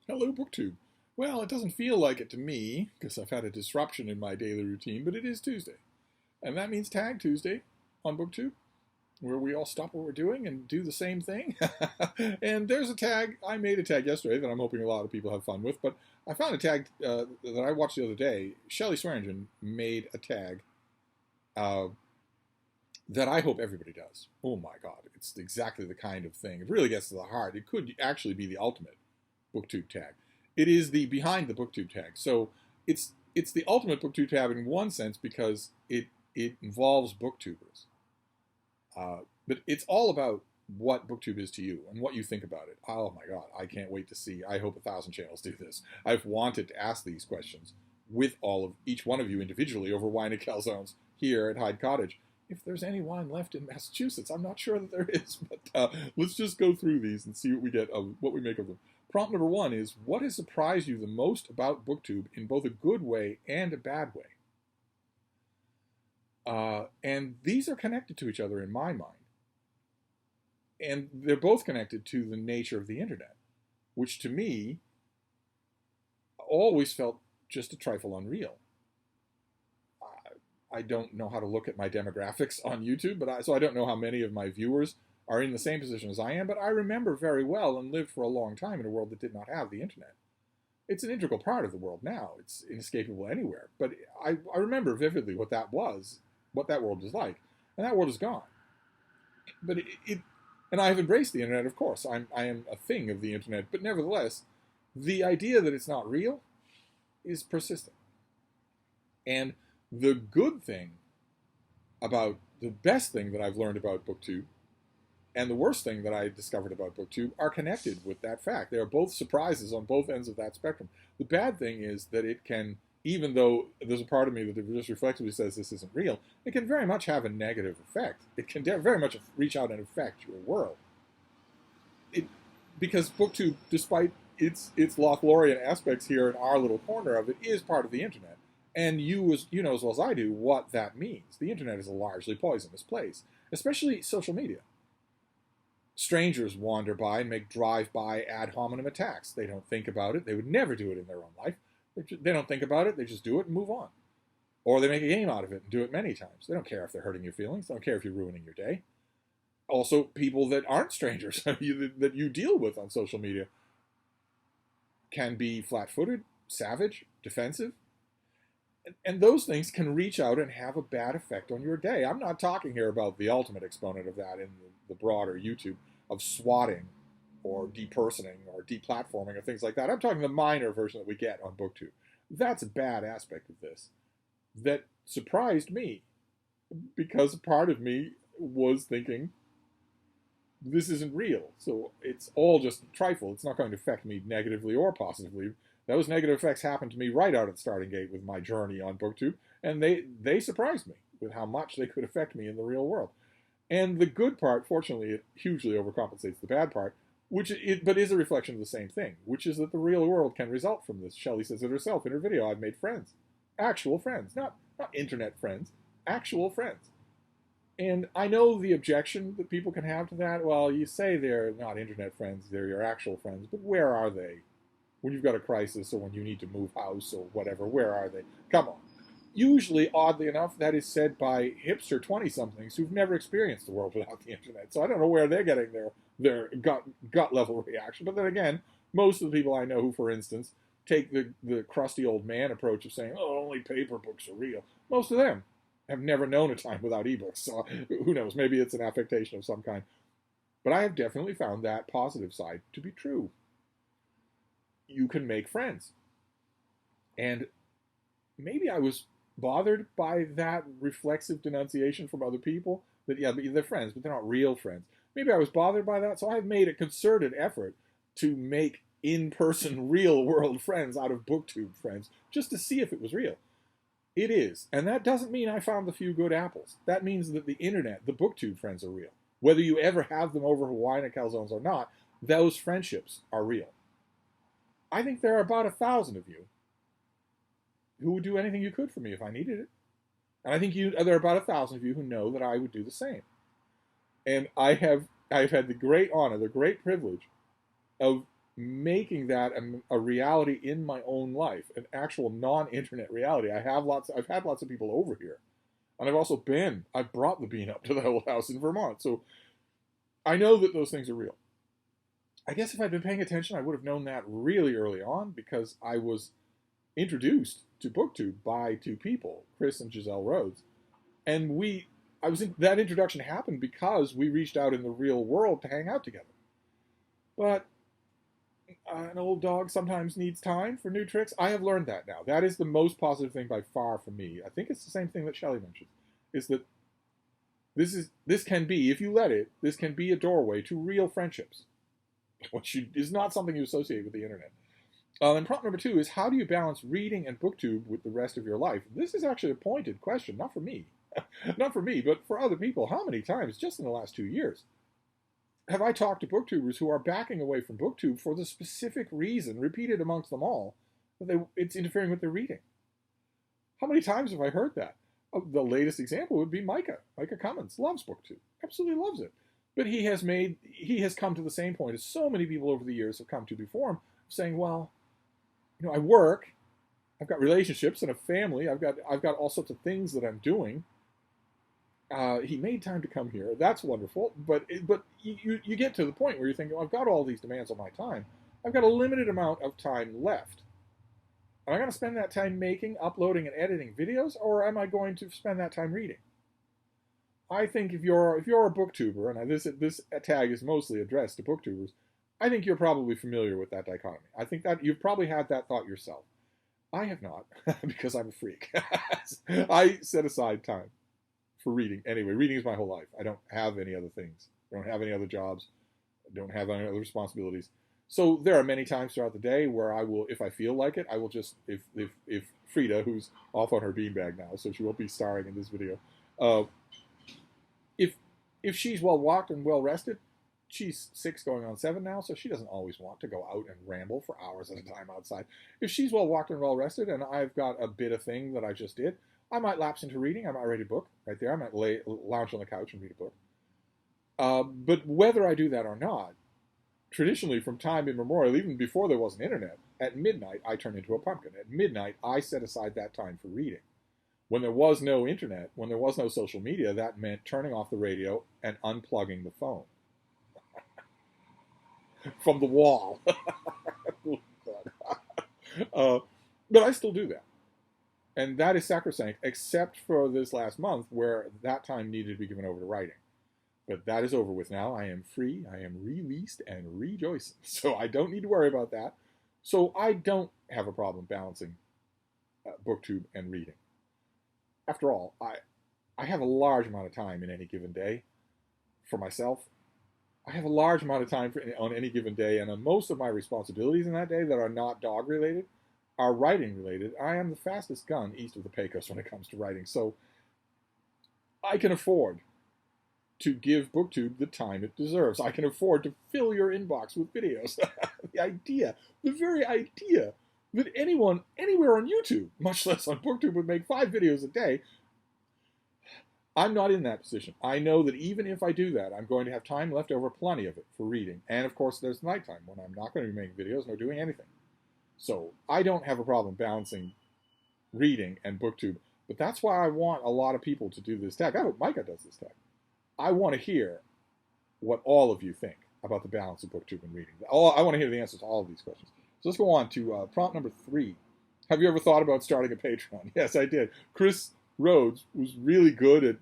Hello, BookTube. Well, it doesn't feel like it to me, because I've had a disruption in my daily routine, but it is Tuesday. And that means Tag Tuesday on BookTube, where we all stop what we're doing and do the same thing. And there's a tag. I made a tag yesterday that I'm hoping a lot of people have fun with, but I found a tag that I watched the other day. Shelly Swearingen made a tag that I hope everybody does. Oh my God, it's exactly the kind of thing. It really gets to the heart. It could actually be the ultimate BookTube tag. It is the Behind the BookTube Tag. So it's the ultimate BookTube tag in one sense because it involves booktubers. But it's all about what BookTube is to you and what you think about it. Oh my God, I can't wait to see. I hope 1,000 channels do this. I've wanted to ask these questions with each one of you individually over wine and calzones here at Hyde Cottage. If there's any wine left in Massachusetts, I'm not sure that there is, but let's just go through these and see what we get of what we make of them. Prompt number 1 is, what has surprised you the most about BookTube in both a good way and a bad way? And these are connected to each other in my mind. And they're both connected to the nature of the internet, which to me always felt just a trifle unreal. I don't know how to look at my demographics on YouTube, so I don't know how many of my viewers are in the same position as I am, but I remember very well and lived for a long time in a world that did not have the internet. It's an integral part of the world now. It's inescapable anywhere. But I remember vividly what that was, what that world was like. And that world is gone. But and I've embraced the internet, of course. I am a thing of the internet. But nevertheless, the idea that it's not real is persistent. And the good thing about, the best thing that I've learned about BookTube and the worst thing that I discovered about BookTube are connected with that fact. They are both surprises on both ends of that spectrum. The bad thing is that it can, even though there's a part of me that just reflexively says this isn't real, it can very much have a negative effect. It can very much reach out and affect your world. Because BookTube, despite its Lothlorien aspects here in our little corner of it, is part of the internet. And you know as well as I do what that means. The internet is a largely poisonous place, especially social media. Strangers wander by and make drive-by ad hominem attacks. They don't think about it. They would never do it in their own life. They don't think about it. They just do it and move on. Or they make a game out of it and do it many times. They don't care if they're hurting your feelings. They don't care if you're ruining your day. Also, people that aren't strangers that you deal with on social media can be flat-footed, savage, defensive. And those things can reach out and have a bad effect on your day. I'm not talking here about the ultimate exponent of that in the broader YouTube of swatting or depersoning or deplatforming or things like that. I'm talking the minor version that we get on BookTube. That's a bad aspect of this that surprised me because part of me was thinking, this isn't real. So it's all just trifle. It's not going to affect me negatively or positively. Those negative effects happened to me right out at the starting gate with my journey on BookTube, and they surprised me with how much they could affect me in the real world. And the good part, fortunately, it hugely overcompensates the bad part, but is a reflection of the same thing, which is that the real world can result from this. Shelley says it herself in her video. I've made friends, actual friends, not internet friends, actual friends. And I know the objection that people can have to that. Well, you say they're not internet friends, they're your actual friends, but where are they? When you've got a crisis or when you need to move house or whatever, where are they? Come on. Usually, oddly enough, that is said by hipster 20-somethings who've never experienced the world without the internet. So I don't know where they're getting their gut level reaction. But then again, most of the people I know who, for instance, take the crusty old man approach of saying, oh, only paper books are real. Most of them have never known a time without ebooks. So who knows? Maybe it's an affectation of some kind. But I have definitely found that positive side to be true. You can make friends. And maybe I was bothered by that reflexive denunciation from other people that, yeah, they're friends, but they're not real friends. Maybe I was bothered by that, so I've made a concerted effort to make in-person, real-world friends out of BookTube friends, just to see if it was real. It is. And that doesn't mean I found the few good apples. That means that the internet, the BookTube friends are real. Whether you ever have them over wine and calzones or not, those friendships are real. I think there are about 1,000 of you who would do anything you could for me if I needed it. And I think there are about 1,000 of you who know that I would do the same. And I've had the great honor, the great privilege of making that a reality in my own life, an actual non-internet reality. I've had lots of people over here, and I've brought the bean up to the old house in Vermont, so I know that those things are real. I guess if I'd been paying attention, I would have known that really early on, because I was introduced to BookTube by two people, Chris and Giselle Rhodes, and that introduction happened because we reached out in the real world to hang out together. But an old dog sometimes needs time for new tricks. I have learned that now. That is the most positive thing by far for me. I think it's the same thing that Shelly mentioned, is that this can be, if you let it, this can be a doorway to real friendships, which is not something you associate with the internet. And prompt number 2 is, how do you balance reading and BookTube with the rest of your life? This is actually a pointed question, not for me. Not for me, but for other people. How many times, just in the last 2 years, have I talked to booktubers who are backing away from BookTube for the specific reason, repeated amongst them all, that it's interfering with their reading? How many times have I heard that? The latest example would be Micah. Micah Cummins loves BookTube, absolutely loves it. But he has come to the same point as so many people over the years have come to before him, saying, well, I work, I've got relationships and a family, I've got all sorts of things that I'm doing. He made time to come here. That's wonderful. But you get to the point where you're thinking, I've got all these demands on my time. I've got a limited amount of time left. Am I going to spend that time making, uploading, and editing videos, or am I going to spend that time reading? I think if you're a booktuber, and this tag is mostly addressed to booktubers, I think you're probably familiar with that dichotomy. I think that you've probably had that thought yourself. I have not, because I'm a freak. I set aside time for reading. Anyway, reading is my whole life. I don't have any other things. I don't have any other jobs. I don't have any other responsibilities. So there are many times throughout the day where I will, if I feel like it, I will just, if Frida, who's off on her beanbag now, so she won't be starring in this video, if she's well walked and well rested, she's 6 going on 7 now, so she doesn't always want to go out and ramble for hours at a time outside. If she's well walked and well rested, and I've got a bit of thing that I just did, I might lapse into reading. I might read a book right there. I might lounge on the couch and read a book. But whether I do that or not, traditionally from time immemorial, even before there was an internet, at midnight I turn into a pumpkin. At midnight I set aside that time for reading. When there was no internet, when there was no social media, that meant turning off the radio and unplugging the phone from the wall. But I still do that. And that is sacrosanct, except for this last month where that time needed to be given over to writing. But that is over with now. I am free, I am released, and rejoicing. So I don't need to worry about that. So I don't have a problem balancing BookTube and reading. After all, I have a large amount of time in any given day for myself. I have a large amount of time on any given day, and most of my responsibilities in that day that are not dog-related are writing-related. I am the fastest gun east of the Pecos when it comes to writing, so I can afford to give BookTube the time it deserves. I can afford to fill your inbox with videos. The very idea that anyone, anywhere on YouTube, much less on BookTube, would make 5 videos a day. I'm not in that position. I know that even if I do that, I'm going to have time left over, plenty of it, for reading. And of course, there's nighttime when I'm not going to be making videos nor doing anything. So I don't have a problem balancing reading and BookTube. But that's why I want a lot of people to do this tag. I hope Micah does this tag. I want to hear what all of you think about the balance of BookTube and reading. I want to hear the answers to all of these questions. So let's go on to prompt number 3. Have you ever thought about starting a Patreon? Yes, I did. Chris Rhodes was really good at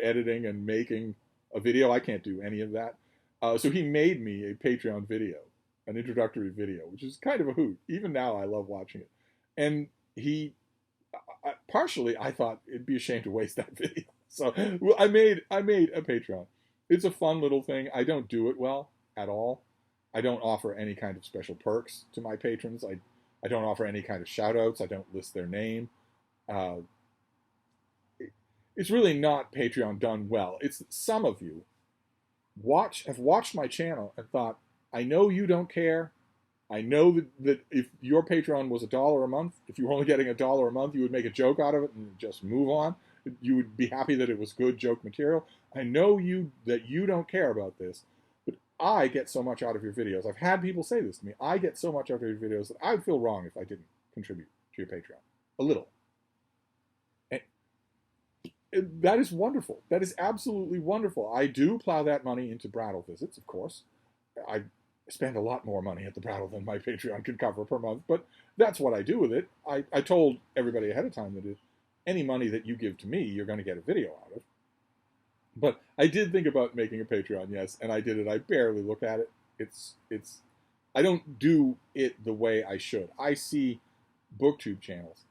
editing and making a video. I can't do any of that. So he made me a Patreon video, an introductory video, which is kind of a hoot. Even now, I love watching it. And partially, I thought it'd be a shame to waste that video. So I made a Patreon. It's a fun little thing. I don't do it well at all. I don't offer any kind of special perks to my patrons. I don't offer any kind of shout-outs. I don't list their name. It's really not Patreon done well. It's that some of you have watched my channel and thought, I know you don't care. I know that if your Patreon was $1 a month, if you were only getting $1 a month, you would make a joke out of it and just move on. You would be happy that it was good joke material. I know that you don't care about this, but I get so much out of your videos. I've had people say this to me. I get so much out of your videos that I would feel wrong if I didn't contribute to your Patreon. A little. And that is wonderful. That is absolutely wonderful. I do plow that money into Brattle visits, of course. I spend a lot more money at the Brattle than my Patreon can cover per month, but that's what I do with it. I told everybody ahead of time that any money that you give to me, you're going to get a video out of. But I did think about making a Patreon, yes, and I did it. I barely look at it. I don't do it the way I should. I see BookTube channels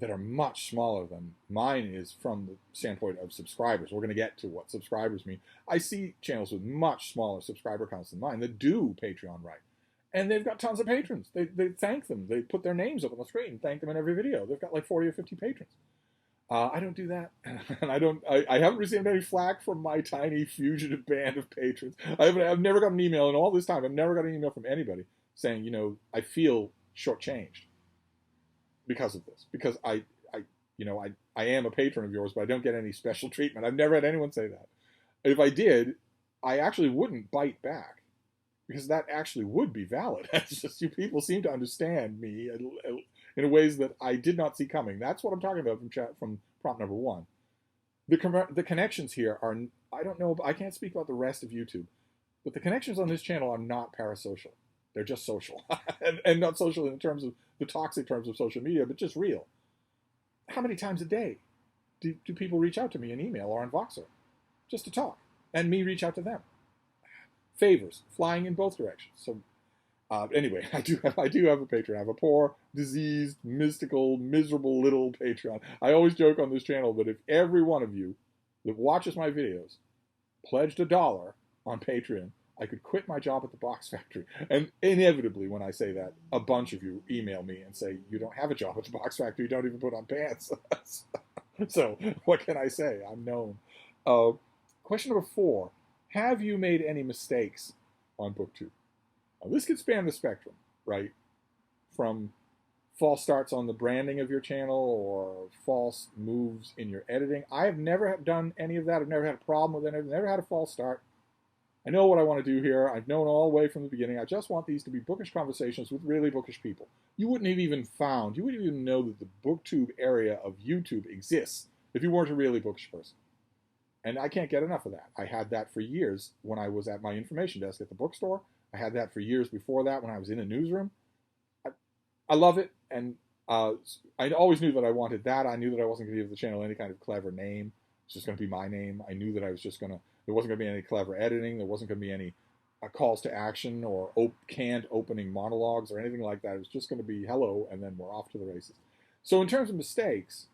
that are much smaller than mine is from the standpoint of subscribers. We're going to get to what subscribers mean. I see channels with much smaller subscriber counts than mine that do Patreon right. And they've got tons of patrons. They thank them. They put their names up on the screen and thank them in every video. They've got like 40 or 50 patrons. I don't do that, and I haven't received any flack from my tiny fugitive band of patrons. I've never got an email in all this time. I've never got an email from anybody saying, I feel shortchanged because of this, because I am a patron of yours, but I don't get any special treatment. I've never had anyone say that. If I did, I actually wouldn't bite back, because that actually would be valid. It's just you people seem to understand me in ways that I did not see coming. That's what I'm talking about from prompt number 1. The connections here are, I don't know, I can't speak about the rest of YouTube, but the connections on this channel are not parasocial. They're just social. and not social in terms of the toxic terms of social media, but just real. How many times a day do people reach out to me in email or on Voxer just to talk, and me reach out to them? Favors flying in both directions. So anyway, I do have a Patreon. I have a poor, diseased, mystical, miserable little Patreon. I always joke on this channel that if every one of you that watches my videos pledged $1 on Patreon, I could quit my job at the box factory. And inevitably, when I say that, a bunch of you email me and say, you don't have a job at the box factory, you don't even put on pants. So what can I say? I'm known. Question number 4. Have you made any mistakes on BookTube? Now, this could span the spectrum, right? From false starts on the branding of your channel or false moves in your editing. I have never done any of that. I've never had a problem with it. I've never had a false start. I know what I want to do here. I've known all the way from the beginning. I just want these to be bookish conversations with really bookish people. You wouldn't have even know that the BookTube area of YouTube exists if you weren't a really bookish person. And I can't get enough of that. I had that for years when I was at my information desk at the bookstore. I had that for years before that when I was in a newsroom. I love it, and I always knew that I wanted that. I knew that I wasn't going to give the channel any kind of clever name. It's just going to be my name. I knew that there wasn't going to be any clever editing. There wasn't going to be any calls to action or canned opening monologues or anything like that. It was just going to be hello, and then we're off to the races. So in terms of mistakes,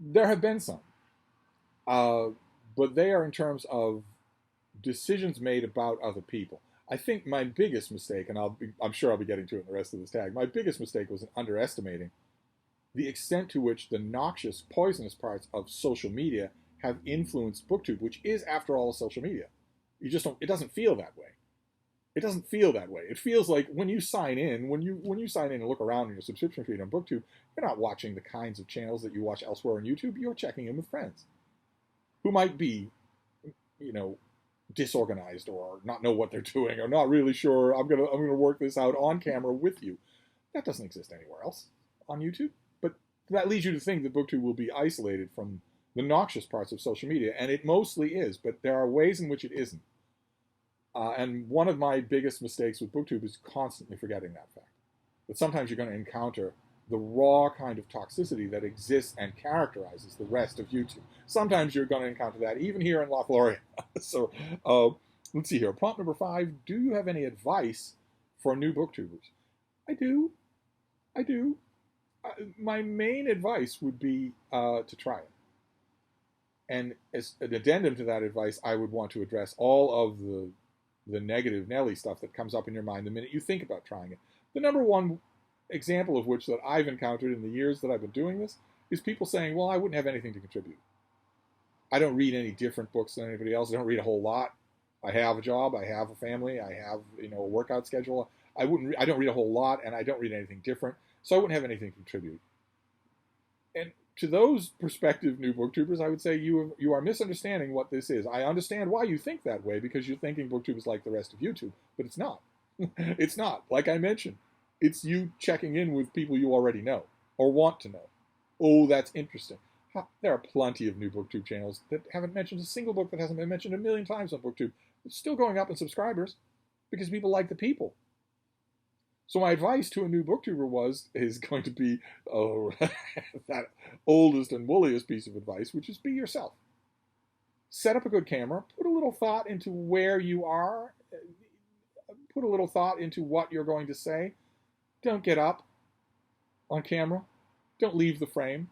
there have been some, but they are in terms of decisions made about other people. I think my biggest mistake, and I'm sure I'll be getting to it in the rest of this tag, my biggest mistake was in underestimating the extent to which the noxious, poisonous parts of social media have influenced BookTube, which is, after all, social media. It doesn't feel that way. It doesn't feel that way. It feels like when you sign in, when you sign in and look around in your subscription feed on BookTube, you're not watching the kinds of channels that you watch elsewhere on YouTube. You're checking in with friends who might be, disorganized or not know what they're doing or not really sure. I'm gonna work this out on camera with you. That doesn't exist anywhere else on YouTube. But that leads you to think that BookTube will be isolated from the noxious parts of social media, and it mostly is. But there are ways in which it isn't. And one of my biggest mistakes with BookTube is constantly forgetting that fact. That sometimes you're going to encounter the raw kind of toxicity that exists and characterizes the rest of YouTube. Sometimes you're going to encounter that even here in Lothlorien. So let's see here. Prompt number 5, do you have any advice for new booktubers? I do. My main advice would be to try it. And as an addendum to that advice, I would want to address all of the negative Nelly stuff that comes up in your mind the minute you think about trying it. The number one example of which that I've encountered in the years that I've been doing this is people saying, well, I wouldn't have anything to contribute. I don't read any different books than anybody else. I don't read a whole lot. I have a job. I have a family. I have, a workout schedule. I don't read a whole lot, and I don't read anything different, so I wouldn't have anything to contribute. And to those prospective new booktubers, I would say you are misunderstanding what this is. I understand why you think that way, because you're thinking booktube is like the rest of YouTube, but it's not. It's not. Like I mentioned, it's you checking in with people you already know or want to know. Oh, that's interesting. There are plenty of new booktube channels that haven't mentioned a single book that hasn't been mentioned a million times on booktube. It's still going up in subscribers because people like the people. So my advice to a new booktuber is going to be that oldest and woolliest piece of advice, which is be yourself. Set up a good camera. Put a little thought into where you are. Put a little thought into what you're going to say. Don't get up on camera. Don't leave the frame.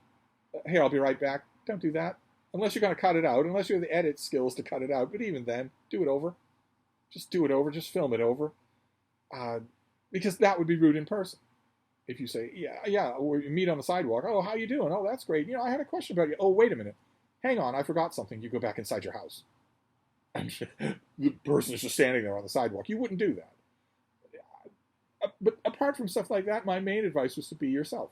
Hey, I'll be right back. Don't do that. Unless you're going to cut it out. Unless you have the edit skills to cut it out. But even then, do it over. Just do it over. Just film it over. Because that would be rude in person. If you say, yeah, or you meet on the sidewalk. Oh, how you doing? Oh, that's great. I had a question about you. Oh, wait a minute. Hang on, I forgot something. You go back inside your house. And the person is just standing there on the sidewalk. You wouldn't do that. But apart from stuff like that, my main advice was to be yourself.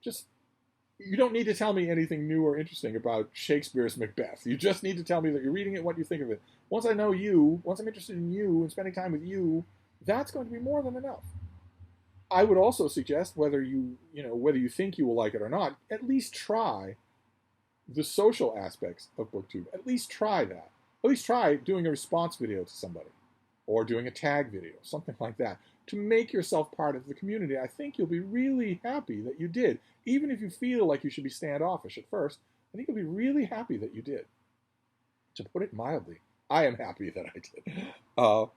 You don't need to tell me anything new or interesting about Shakespeare's Macbeth. You just need to tell me that you're reading it, what you think of it. Once I know you, once I'm interested in you and spending time with you, that's going to be more than enough. I would also suggest whether you think you will like it or not, at least try the social aspects of BookTube. At least try that. At least try doing a response video to somebody or doing a tag video, something like that, to make yourself part of the community. I think you'll be really happy that you did. Even if you feel like you should be standoffish at first, I think you'll be really happy that you did. To put it mildly, I am happy that I did.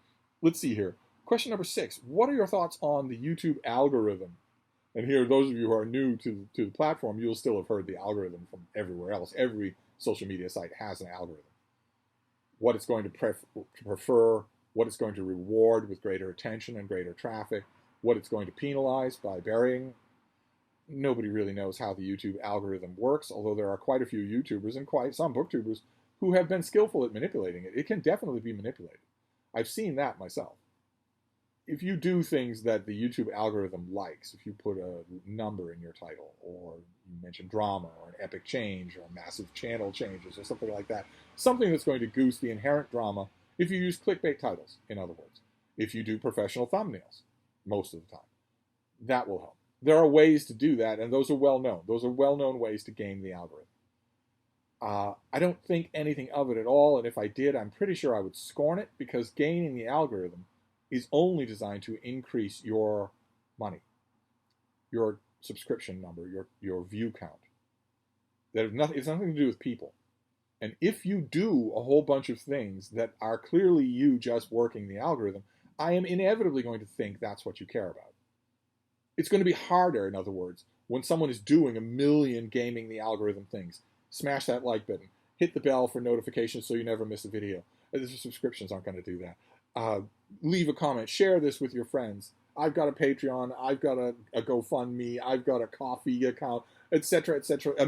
Let's see here. Question number 6. What are your thoughts on the YouTube algorithm? And here, those of you who are new to the platform, you'll still have heard the algorithm from everywhere else. Every social media site has an algorithm. What it's going to prefer, what it's going to reward with greater attention and greater traffic, what it's going to penalize by burying. Nobody really knows how the YouTube algorithm works, although there are quite a few YouTubers and quite some booktubers who have been skillful at manipulating it. It can definitely be manipulated. I've seen that myself. If you do things that the YouTube algorithm likes, if you put a number in your title, or you mention drama, or an epic change, or massive channel changes, or something like that, something that's going to goose the inherent drama, if you use clickbait titles, in other words, if you do professional thumbnails, most of the time, that will help. There are ways to do that, and those are well known. Those are well-known ways to game the algorithm. I don't think anything of it at all, and if I did, I'm pretty sure I would scorn it, because gaming the algorithm is only designed to increase your money, your subscription number, your view count. It's nothing to do with people. And if you do a whole bunch of things that are clearly you just working the algorithm, I am inevitably going to think that's what you care about. It's going to be harder, in other words, when someone is doing a million gaming the algorithm things. Smash that like button. Hit the bell for notifications so you never miss a video. The subscriptions aren't going to do that. Leave a comment. Share this with your friends. I've got a Patreon. I've got a GoFundMe. I've got a coffee account, etc., etc. A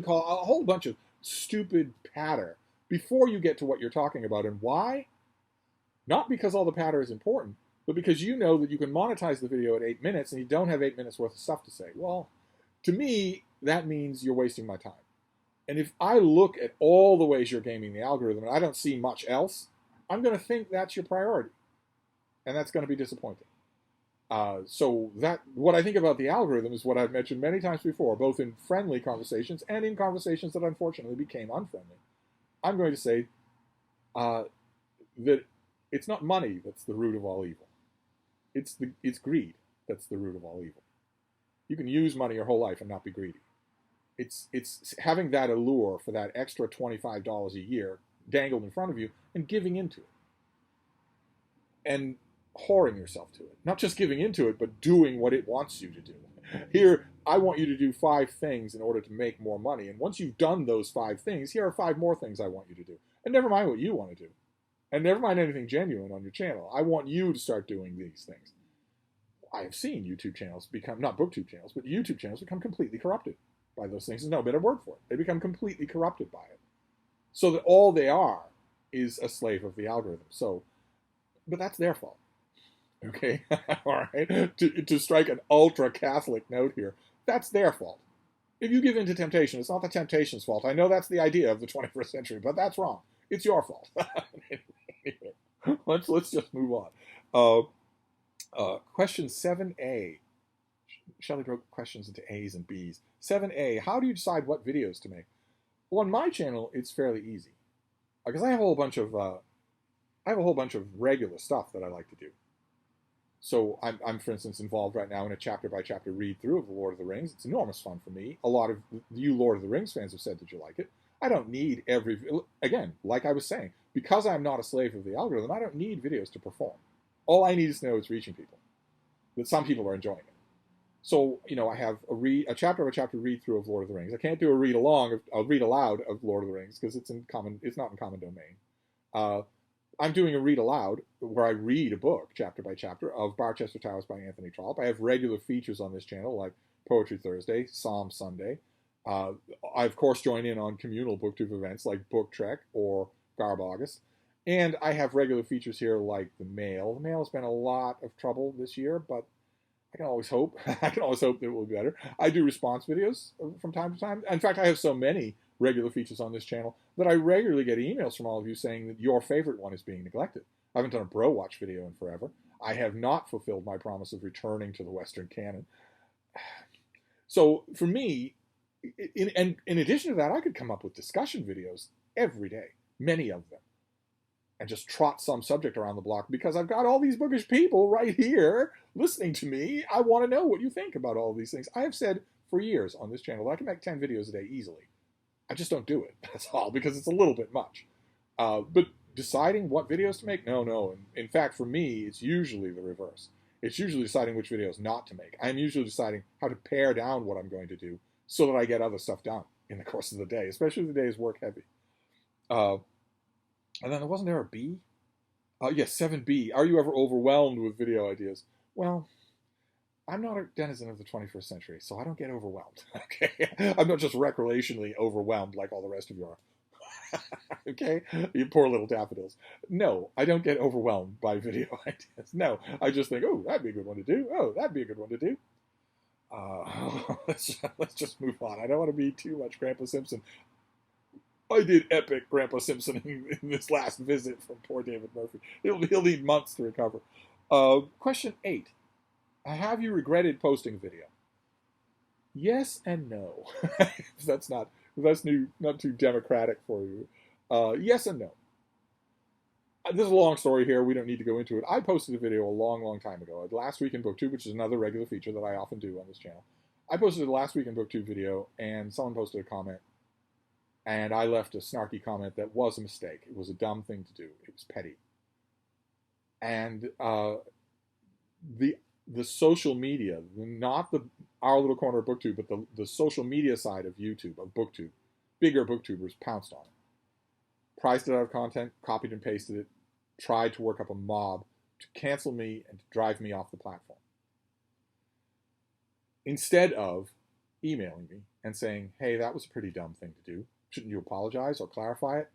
whole bunch of stupid patter before you get to what you're talking about. And why? Not because all the patter is important, but because you know that you can monetize the video at 8 minutes and you don't have 8 minutes worth of stuff to say. Well, to me, that means you're wasting my time. And if I look at all the ways you're gaming the algorithm and I don't see much else, I'm going to think that's your priority. And that's going to be disappointing. So what I think about the algorithm is what I've mentioned many times before, both in friendly conversations and in conversations that unfortunately became unfriendly. I'm going to say that it's not money that's the root of all evil. It's greed that's the root of all evil. You can use money your whole life and not be greedy. It's having that allure for that extra $25 a year dangled in front of you and giving into it. And whoring yourself to it. Not just giving into it, but doing what it wants you to do. Here, I want you to do 5 things in order to make more money. And once you've done those 5 things, here are 5 more things I want you to do. And never mind what you want to do. And never mind anything genuine on your channel. I want you to start doing these things. I have seen YouTube channels become, not BookTube channels, but YouTube channels become completely corrupted by those things. There's no better word for it. They become completely corrupted by it. So that all they are is a slave of the algorithm. But that's their fault. Okay? All right? To strike an ultra-Catholic note here, that's their fault. If you give in to temptation, it's not the temptation's fault. I know that's the idea of the 21st century, but that's wrong. It's your fault. Anyway, let's just move on. Question 7A. Shelly broke questions into A's and B's. 7A, how do you decide what videos to make? Well, on my channel, it's fairly easy. Because I have a whole bunch of regular stuff that I like to do. So I'm, for instance, involved right now in a chapter-by-chapter read-through of The Lord of the Rings. It's enormous fun for me. A lot of you Lord of the Rings fans have said that you like it. I don't need again, like I was saying, because I'm not a slave of the algorithm, I don't need videos to perform. All I need is to know it's reaching people, that some people are enjoying it. So, I have a chapter-by-chapter read-through of Lord of the Rings. I can't do a read-aloud of Lord of the Rings because it's not in common domain. I'm doing a read-aloud where I read a book, chapter by chapter, of Barchester Towers by Anthony Trollope. I have regular features on this channel like Poetry Thursday, Psalm Sunday. I, of course, join in on communal booktube events like Book Trek or Garb August. And I have regular features here like the Mail. The Mail has been a lot of trouble this year, but I can always hope. I can always hope that it will be better. I do response videos from time to time. In fact, I have so many regular features on this channel that I regularly get emails from all of you saying that your favorite one is being neglected. I haven't done a Bro Watch video in forever. I have not fulfilled my promise of returning to the Western canon. So for me, in addition to that, I could come up with discussion videos every day, many of them, and just trot some subject around the block because I've got all these bookish people right here listening to me. I want to know what you think about all of these things. I have said for years on this channel that I can make 10 videos a day easily. I just don't do it, that's all, because it's a little bit much. But deciding what videos to make, no. In fact, for me, it's usually the reverse. It's usually deciding which videos not to make. I'm usually deciding how to pare down what I'm going to do so that I get other stuff done in the course of the day, especially if the day is work heavy. And then wasn't there a B? Yes, 7B. Are you ever overwhelmed with video ideas? Well, I'm not a denizen of the 21st century, so I don't get overwhelmed. Okay, I'm not just recreationally overwhelmed like all the rest of you are. Okay, you poor little daffodils. No, I don't get overwhelmed by video ideas. No, I just think, oh, that'd be a good one to do. Oh, that'd be a good one to do. Let's just move on. I don't want to be too much Grandpa Simpson. I did epic Grandpa Simpson in this last visit from poor David Murphy. He'll need months to recover. Question 8. Have you regretted posting a video? Yes and no. That's not too democratic for you. Yes and no. This is a long story here. We don't need to go into it. I posted a video a long time ago. Last Week in BookTube, which is another regular feature that I often do on this channel. I posted a Last Week in BookTube video, and someone posted a comment. And I left a snarky comment that was a mistake. It was a dumb thing to do. It was petty. And the social media, not our little corner of BookTube, but the social media side of YouTube, of BookTube, bigger BookTubers pounced on it. Priced it out of content, copied and pasted it, tried to work up a mob to cancel me and to drive me off the platform. Instead of emailing me and saying, hey, that was a pretty dumb thing to do. Shouldn't you apologize or clarify it?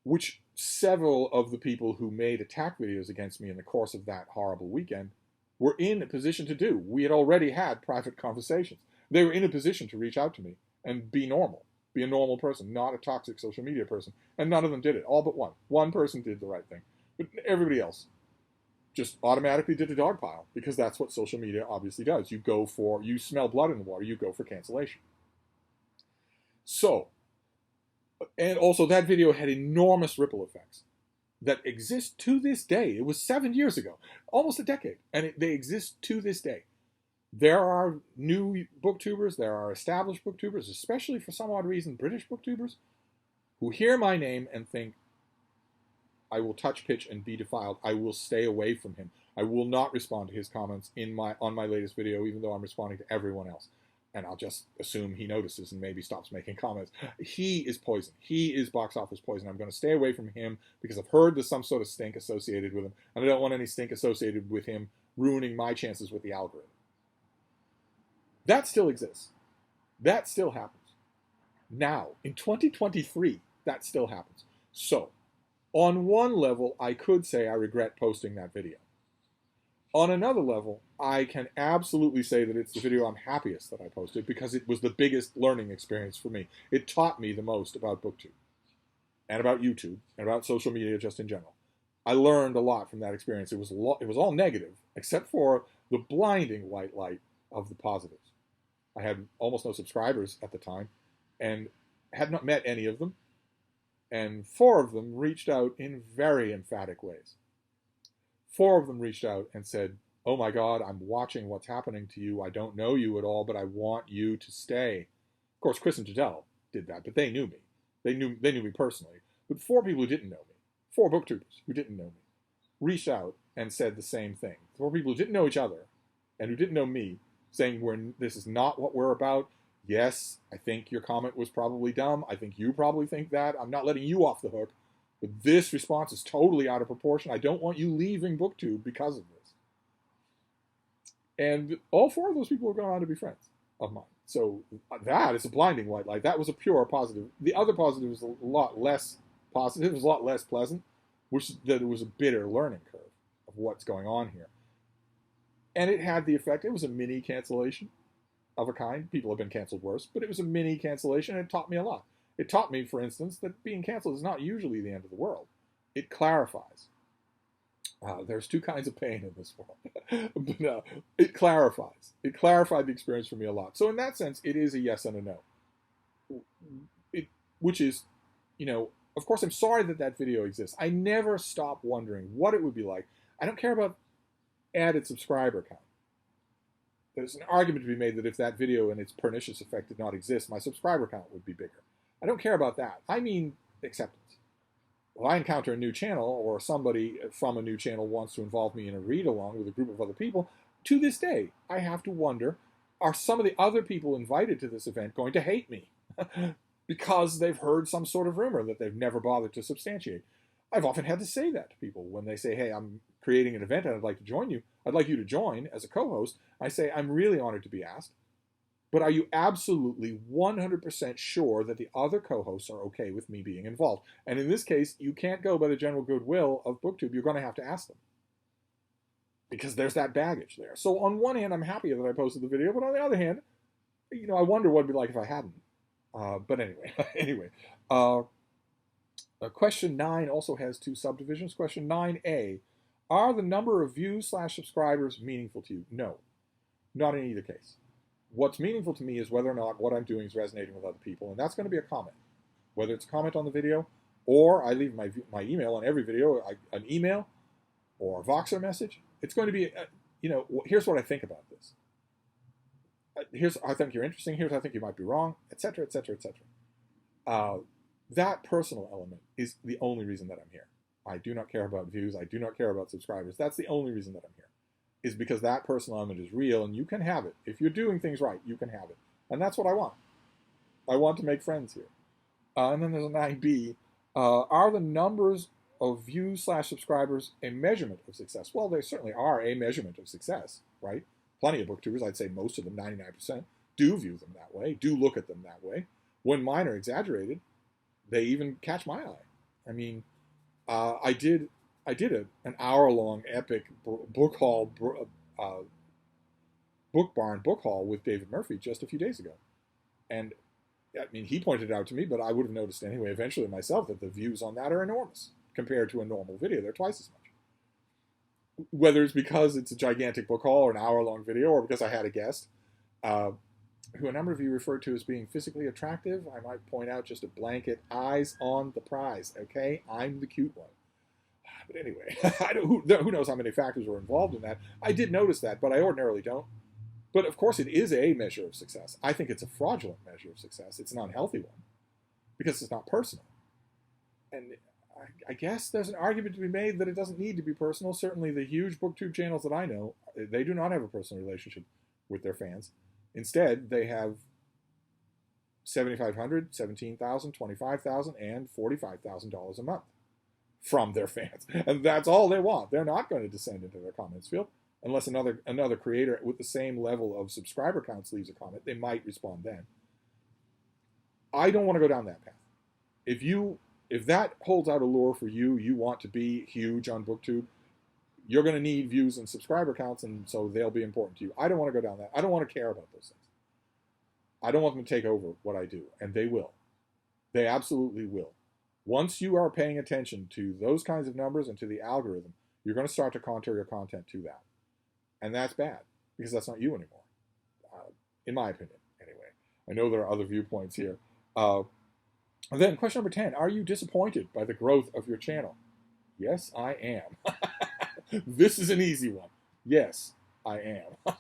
Which several of the people who made attack videos against me in the course of that horrible weekend were in a position to do. We had already had private conversations. They were in a position to reach out to me and be normal, be a normal person, not a toxic social media person. And none of them did it, all but one. One person did the right thing. But everybody else just automatically did a dog pile because that's what social media obviously does. You smell blood in the water, you go for cancellation. So, and also that video had enormous ripple effects that exist to this day. It was 7 years ago, almost a decade, and they exist to this day. There are new booktubers, there are established booktubers, especially for some odd reason British booktubers, who hear my name and think, I will touch, pitch, and be defiled. I will stay away from him. I will not respond to his comments on my latest video, even though I'm responding to everyone else. And I'll just assume he notices and maybe stops making comments. He is poison. He is box office poison. I'm going to stay away from him because I've heard there's some sort of stink associated with him, and I don't want any stink associated with him ruining my chances with the algorithm. That still exists. That still happens. Now, in 2023, that still happens. So, on one level, I could say I regret posting that video. On another level, I can absolutely say that it's the video I'm happiest that I posted because it was the biggest learning experience for me. It taught me the most about BookTube and about YouTube and about social media just in general. I learned a lot from that experience. It was all negative, except for the blinding white light of the positives. I had almost no subscribers at the time and had not met any of them. And 4 of them reached out in very emphatic ways. 4 of them reached out and said, "Oh my God, I'm watching what's happening to you. I don't know you at all, but I want you to stay." Of course, Chris and Giselle did that, but they knew me. They knew me personally. But 4 people who didn't know me, 4 booktubers who didn't know me, reached out and said the same thing. 4 people who didn't know each other and who didn't know me, saying, this is not what we're about. Yes, I think your comment was probably dumb. I think you probably think that. I'm not letting you off the hook. But this response is totally out of proportion. I don't want you leaving BookTube because of this. And all 4 of those people have gone on to be friends of mine. So that is a blinding white light. That was a pure positive. The other positive was a lot less positive. It was a lot less pleasant, that it was a bitter learning curve of what's going on here. And it had the effect, it was a mini cancellation of a kind. People have been canceled worse, but it was a mini cancellation, and it taught me a lot. It taught me, for instance, that being canceled is not usually the end of the world. It clarifies. There's 2 kinds of pain in this world. But it clarifies. It clarified the experience for me a lot. So in that sense, it is a yes and a no. Which is, of course, I'm sorry that video exists. I never stop wondering what it would be like. I don't care about added subscriber count. There's an argument to be made that if that video and its pernicious effect did not exist, my subscriber count would be bigger. I don't care about that. I mean acceptance. If I encounter a new channel or somebody from a new channel wants to involve me in a read-along with a group of other people, to this day, I have to wonder, are some of the other people invited to this event going to hate me because they've heard some sort of rumor that they've never bothered to substantiate? I've often had to say that to people when they say, "Hey, I'm creating an event and I'd like to join you. I'd like you to join as a co-host." I say, "I'm really honored to be asked. But are you absolutely 100% sure that the other co-hosts are okay with me being involved?" And in this case, you can't go by the general goodwill of BookTube. You're going to have to ask them. Because there's that baggage there. So on one hand, I'm happy that I posted the video, but on the other hand, I wonder what it'd be like if I hadn't. But anyway. Question 9 also has 2 subdivisions. Question 9a, are the number of views/subscribers meaningful to you? No, not in either case. What's meaningful to me is whether or not what I'm doing is resonating with other people, and that's going to be a comment. Whether it's a comment on the video, or I leave my email on every video, an email, or a Voxer message. It's going to be, here's what I think about this. Here's I think you're interesting. Here's I think you might be wrong, etc., etc., etc. That personal element is the only reason that I'm here. I do not care about views. I do not care about subscribers. That's the only reason that I'm here. Is because that personal element is real, and you can have it. If you're doing things right, you can have it. And that's what I want. I want to make friends here. And then there's a 9b. Are the numbers of views/subscribers a measurement of success? Well, they certainly are a measurement of success, right? Plenty of booktubers, I'd say most of them, 99%, do view them that way, do look at them that way. When mine are exaggerated, they even catch my eye. I mean, I did an hour-long epic book barn book haul with David Murphy just a few days ago. And, I mean, he pointed it out to me, but I would have noticed anyway eventually myself that the views on that are enormous compared to a normal video. They're twice as much. Whether it's because it's a gigantic book haul or an hour-long video or because I had a guest, who a number of you referred to as being physically attractive, I might point out just a blanket eyes on the prize, okay? I'm the cute one. But anyway, who knows how many factors were involved in that. I did notice that, but I ordinarily don't. But of course, it is a measure of success. I think it's a fraudulent measure of success. It's an unhealthy one because it's not personal. And I guess there's an argument to be made that it doesn't need to be personal. Certainly the huge booktube channels that I know, they do not have a personal relationship with their fans. Instead, they have 7,500, 17,000, 25,000, and $45,000 a month from their fans. And that's all they want. They're not going to descend into their comments field unless another creator with the same level of subscriber counts leaves a comment. They might respond then. I don't want to go down that path. If that holds out a lure for you, you want to be huge on BookTube, you're going to need views and subscriber counts, and so they'll be important to you. I don't want to go down that. I don't want to care about those things. I don't want them to take over what I do, and they will. They absolutely will. Once you are paying attention to those kinds of numbers and to the algorithm, you're going to start to contour your content to that. And that's bad, because that's not you anymore, in my opinion, anyway. I know there are other viewpoints here. And then question number 10, are you disappointed by the growth of your channel? Yes, I am. This is an easy one. Yes, I am.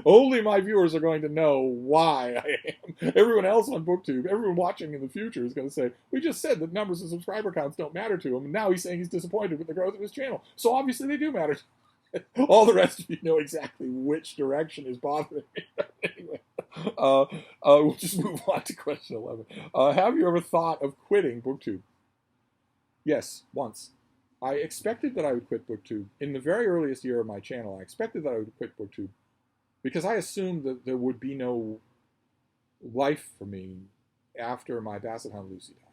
Only my viewers are going to know why I am. Everyone else on BookTube, everyone watching in the future is going to say, we just said that numbers and subscriber counts don't matter to him, and now he's saying he's disappointed with the growth of his channel. So obviously they do matter. All the rest of you know exactly which direction is bothering me. Anyway, we'll just move on to question 11. Have you ever thought of quitting BookTube? Yes, once. I expected that I would quit BookTube. In the very earliest year of my channel, I expected that I would quit BookTube because I assumed that there would be no life for me after my Basset Hound Lucy died.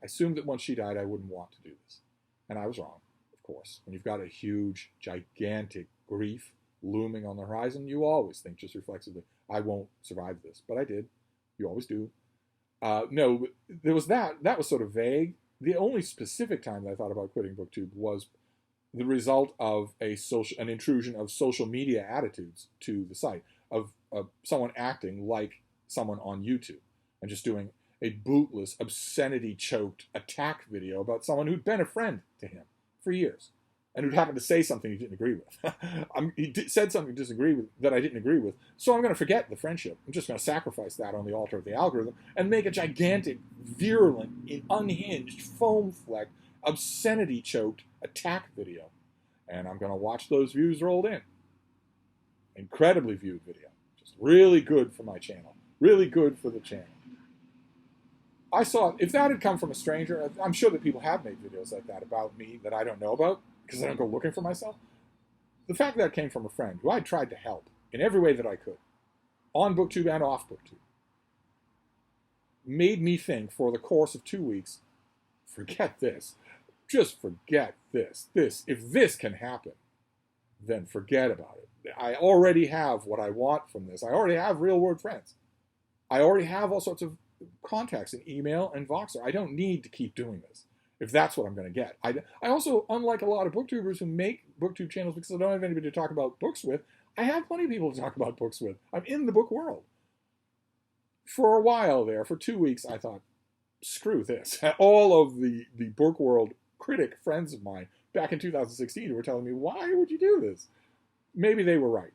I assumed that once she died, I wouldn't want to do this. And I was wrong, of course. When you've got a huge, gigantic grief looming on the horizon, you always think just reflexively, I won't survive this. But I did. You always do. No, there was that. That was sort of vague. The only specific time that I thought about quitting BookTube was the result of an intrusion of social media attitudes to the site, of someone acting like someone on YouTube and just doing a bootless, obscenity-choked attack video about someone who'd been a friend to him for years and who'd happened to say something he didn't agree with. Said something that I didn't agree with, so I'm going to forget the friendship. I'm just going to sacrifice that on the altar of the algorithm and make a gigantic, virulent, unhinged, foam-flecked, obscenity-choked attack video. And I'm going to watch those views rolled in. Incredibly viewed video. Just really good for my channel. Really good for the channel. I saw, if that had come from a stranger, I'm sure that people have made videos like that about me that I don't know about, because I don't go looking for myself. The fact that it came from a friend who I tried to help in every way that I could, on BookTube and off BookTube, made me think for the course of 2 weeks, forget this. Just forget this. If this can happen, then forget about it. I already have what I want from this. I already have real-world friends. I already have all sorts of contacts in email and Voxer. I don't need to keep doing this if that's what I'm going to get. I also, unlike a lot of booktubers who make booktube channels because I don't have anybody to talk about books with, I have plenty of people to talk about books with. I'm in the book world. For a while there, for 2 weeks, I thought, screw this. All of the book world critic friends of mine back in 2016 who were telling me, why would you do this? Maybe they were right.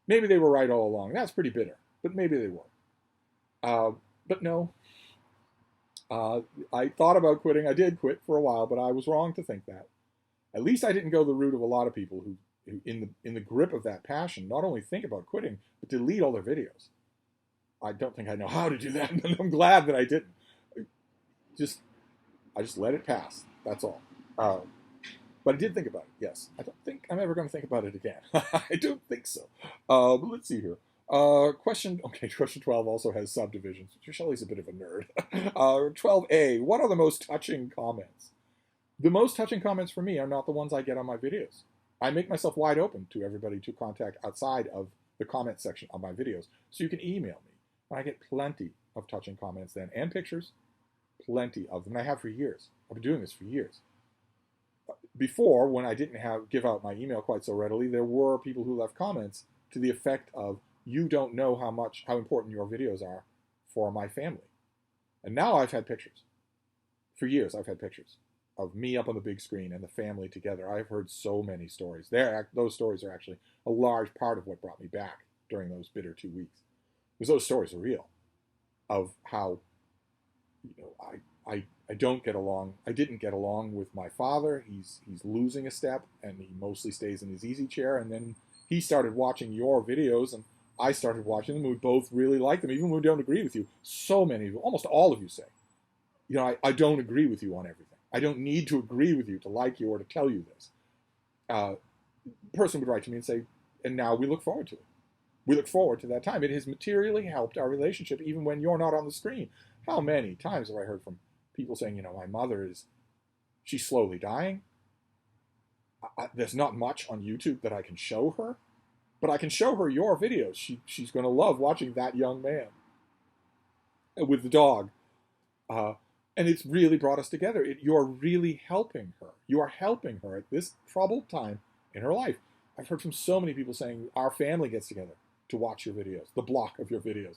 Maybe they were right all along. That's pretty bitter, but maybe they were. But no. I thought about quitting. I did quit for a while, but I was wrong to think that. At least I didn't go the route of a lot of people who in the grip of that passion, not only think about quitting, but delete all their videos. I don't think I know how to do that, and I'm glad that I didn't. I just let it pass. That's all. But I did think about it, yes. I don't think I'm ever going to think about it again. I don't think so. But let's see here. Question 12 also has subdivisions. Shelly's a bit of a nerd. 12A, what are the most touching comments? The most touching comments for me are not the ones I get on my videos. I make myself wide open to everybody to contact outside of the comment section of my videos. So you can email me. And I get plenty of touching comments then, and pictures. Plenty of them. I have for years. I've been doing this for years. Before, when I didn't give out my email quite so readily, there were people who left comments to the effect of, you don't know how important your videos are for my family. And now I've had pictures. For years, I've had pictures of me up on the big screen and the family together. I've heard so many stories. Those stories are actually a large part of what brought me back during those bitter 2 weeks. Because those stories are real. Of how, I don't get along. I didn't get along with my father. He's losing a step, and he mostly stays in his easy chair. And then he started watching your videos, and I started watching them. We both really like them, even when we don't agree with you. So many of you, almost all of you say, I don't agree with you on everything. I don't need to agree with you to like you or to tell you this. A person would write to me and say, and now we look forward to it. We look forward to that time. It has materially helped our relationship, even when you're not on the screen. How many times have I heard from people saying, my mother she's slowly dying. There's not much on YouTube that I can show her, but I can show her your videos. She's going to love watching that young man with the dog. And it's really brought us together. You're really helping her. You are helping her at this troubled time in her life. I've heard from so many people saying our family gets together to watch your videos, the block of your videos.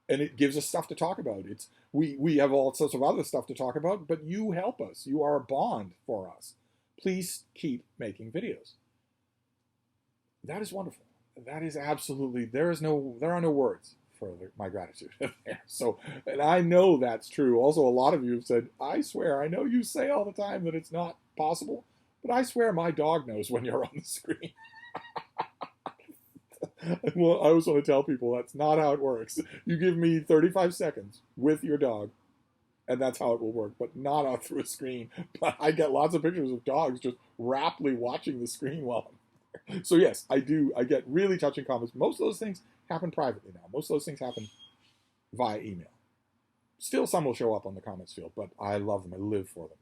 And it gives us stuff to talk about. We have all sorts of other stuff to talk about, but you help us. You are a bond for us. Please keep making videos. That is wonderful. That is absolutely, there are no words for my gratitude there. So, and I know that's true. Also, a lot of you have said, I swear, I know you say all the time that it's not possible, but I swear my dog knows when you're on the screen. Well, I always want to tell people that's not how it works. You give me 35 seconds with your dog, and that's how it will work, but not out through a screen. But I get lots of pictures of dogs just raptly watching the screen while I'm there. So yes, I do. I get really touching comments. Most of those things happen privately now. Most of those things happen via email. Still, some will show up on the comments field, but I love them. I live for them.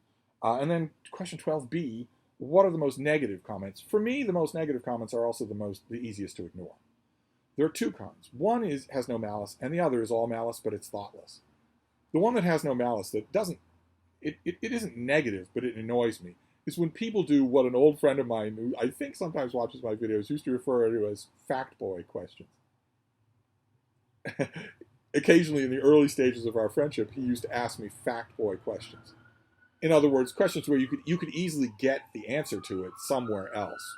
And then question 12B, what are the most negative comments? For me, the most negative comments are also the easiest to ignore. There are two kinds. One has no malice, and the other is all malice, but it's thoughtless. The one that has no malice, that doesn't, it isn't negative, but it annoys me, is when people do what an old friend of mine, who I think sometimes watches my videos, used to refer to as fact boy questions. Occasionally, in the early stages of our friendship, he used to ask me fact boy questions. In other words, questions where you could easily get the answer to it somewhere else.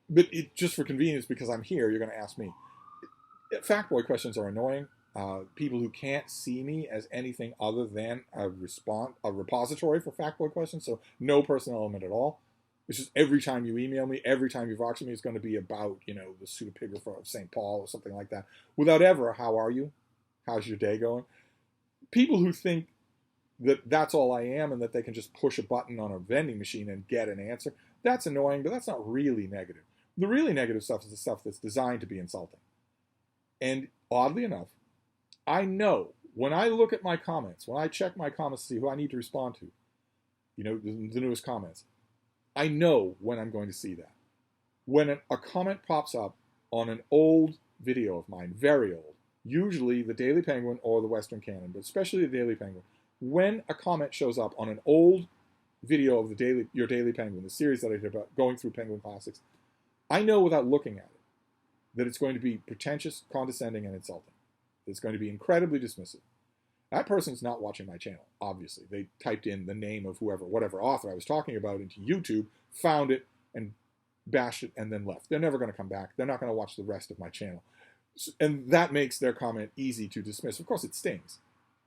But just for convenience, because I'm here, you're going to ask me. Fact boy questions are annoying. People who can't see me as anything other than a repository for fact boy questions, so no personal element at all. It's just every time you email me, every time you vox me, it's going to be about, the pseudepigrapha of St. Paul or something like that, without ever, how are you? How's your day going? People who think that that's all I am and that they can just push a button on a vending machine and get an answer, that's annoying, but that's not really negative. The really negative stuff is the stuff that's designed to be insulting. And oddly enough, I know when I look at my comments, when I check my comments to see who I need to respond to, the newest comments, I know when I'm going to see that. When a comment pops up on an old video of mine, very old, usually the Daily Penguin or the Western Canon, but especially the Daily Penguin, when a comment shows up on an old video of your Daily Penguin, the series that I did about going through Penguin Classics, I know without looking at it that it's going to be pretentious, condescending, and insulting. It's going to be incredibly dismissive. That person's not watching my channel, obviously. They typed in the name of whatever author I was talking about into YouTube, found it, and bashed it, and then left. They're never going to come back. They're not going to watch the rest of my channel. And that makes their comment easy to dismiss. Of course, it stings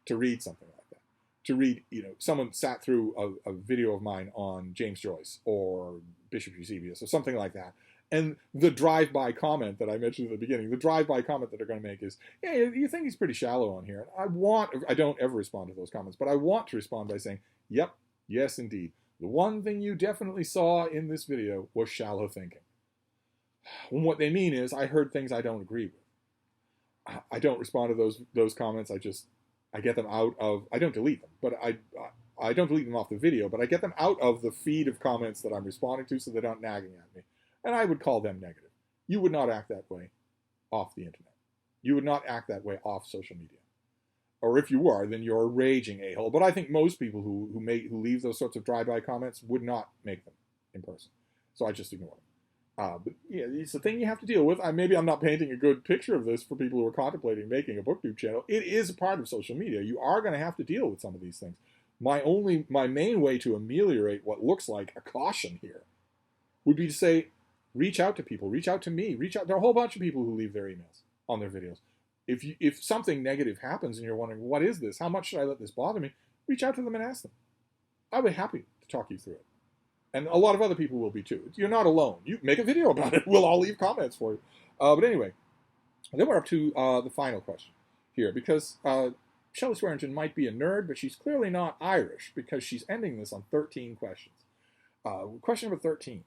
to read something like that. To read, someone sat through a video of mine on James Joyce or Bishop Eusebius or something like that. And the drive-by comment that I mentioned at the beginning, the drive-by comment that they're going to make is, yeah, you think he's pretty shallow on here. I don't ever respond to those comments, but I want to respond by saying, yep, yes, indeed. The one thing you definitely saw in this video was shallow thinking. When what they mean is, I heard things I don't agree with. I don't respond to those comments. I get them out of, I don't delete them, but I don't delete them off the video, but I get them out of the feed of comments that I'm responding to so they're not nagging at me. And I would call them negative. You would not act that way off the internet. You would not act that way off social media. Or if you are, then you're a raging a-hole. But I think most people who leave those sorts of drive-by comments would not make them in person. So I just ignore them. But yeah, it's the thing you have to deal with. Maybe I'm not painting a good picture of this for people who are contemplating making a BookTube channel. It is a part of social media. You are going to have to deal with some of these things. My main way to ameliorate what looks like a caution here would be to say, reach out to people, reach out to me, there are a whole bunch of people who leave their emails on their videos. If something negative happens and you're wondering, what is this? How much should I let this bother me? Reach out to them and ask them. I'll be happy to talk you through it. And a lot of other people will be too. You're not alone. You make a video about it. We'll all leave comments for you. But anyway, then we're up to the final question here, because Shelly Swearingen might be a nerd, but she's clearly not Irish, because she's ending this on 13 questions. Question number 13.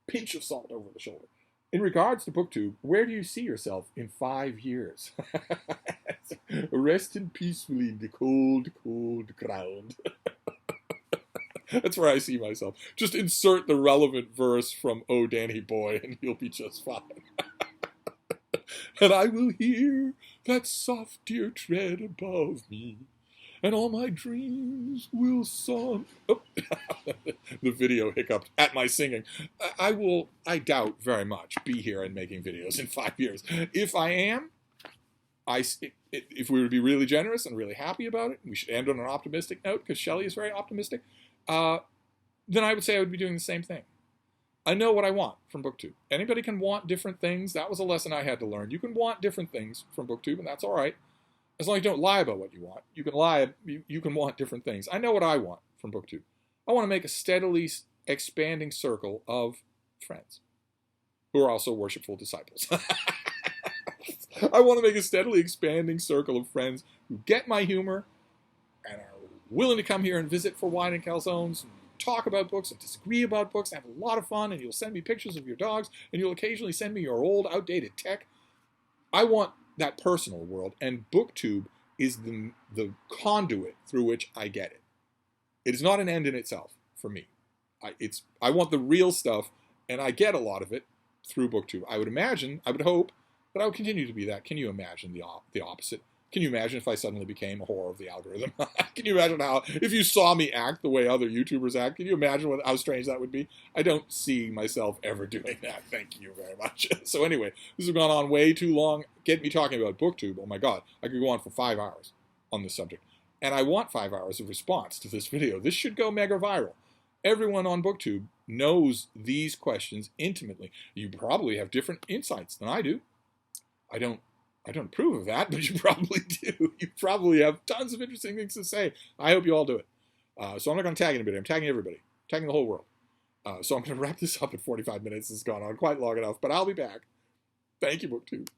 Pinch of salt over the shoulder. In regards to BookTube, where do you see yourself in 5 years? Rest in peacefully in the cold, cold ground. That's where I see myself. Just insert the relevant verse from Oh Danny Boy and you'll be just fine. And I will hear that soft dear tread above me, and all my dreams will song. Oh. The video hiccuped at my singing. I doubt very much, be here and making videos in 5 years. If I am, if we were to be really generous and really happy about it, we should end on an optimistic note because Shelly is very optimistic, then I would say I would be doing the same thing. I know what I want from BookTube. Anybody can want different things. That was a lesson I had to learn. You can want different things from BookTube, and that's all right. As long as you don't lie about what you want. You can want different things. I know what I want from BookTube. I want to make a steadily expanding circle of friends who are also worshipful disciples. I want to make a steadily expanding circle of friends who get my humor and are willing to come here and visit for wine and calzones, and talk about books and disagree about books and have a lot of fun, and you'll send me pictures of your dogs, and you'll occasionally send me your old, outdated tech. I want that personal world, and BookTube is the conduit through which I get it. It is not an end in itself for me. I want the real stuff, and I get a lot of it through BookTube. I would hope that I would continue to be that. Can you imagine the opposite? Can you imagine if I suddenly became a whore of the algorithm? Can you imagine if you saw me act the way other YouTubers act, can you imagine how strange that would be? I don't see myself ever doing that. Thank you very much. So anyway, this has gone on way too long. Get me talking about BookTube. Oh my God, I could go on for 5 hours on this subject. And I want 5 hours of response to this video. This should go mega viral. Everyone on BookTube knows these questions intimately. You probably have different insights than I do. I don't approve of that, but you probably do. You probably have tons of interesting things to say. I hope you all do it. So I'm not going to tag anybody. I'm tagging everybody. I'm tagging the whole world. So I'm going to wrap this up at 45 minutes. It's gone on quite long enough, but I'll be back. Thank you, BookTube.